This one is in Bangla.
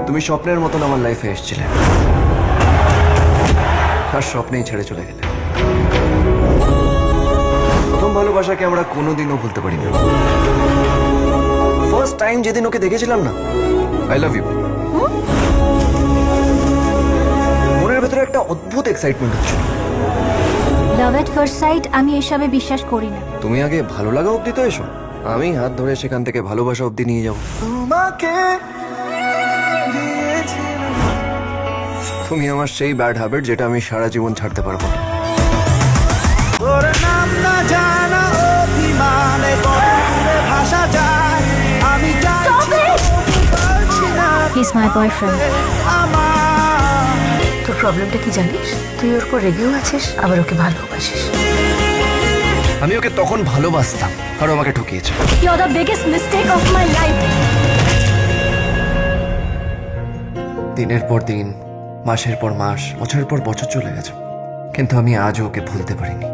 তুমি স্বপ্নের মতন আমার লাইফে এসেছিলে, আর স্বপ্নেই ছেড়ে চলে গেলে। প্রথম ভালোবাসাকে আমরা কোনোদিনও ভুলতে পারি না। ফার্স্ট টাইম যেদিন ওকে দেখেছিলাম না, আই লাভ ইউ, মনের ভেতরে একটা অদ্ভুত এক্সাইটমেন্ট হচ্ছিল। লাভ এট ফার্স্ট সাইট আমি এসবে বিশ্বাস করি না। তুমি আগে ভালো লাগা অব্দি তো এসো, আমি হাত ধরে সেখান থেকে ভালোবাসা অব্দি নিয়ে যাবো। তুমি আমার সেই ব্যাড হ্যাবিট যেটা আমি সারা জীবন ছাড়তে পারবো না। He is my boyfriend. তোর প্রবলেমটা কি জানিস? তুই ওর উপর রেগেও আছিস, আবার ওকে ভালোবাসিস। আমি ওকে তখন ভালোবাসতাম আর ও আমাকে ঠকিয়েছে। You are the biggest mistake of my life. দিনের পর দিন, মাসের পর মাস, বছরের পর বছর চলে গেছে, কিন্তু আমি আজও ওকে ভুলতে পারিনি।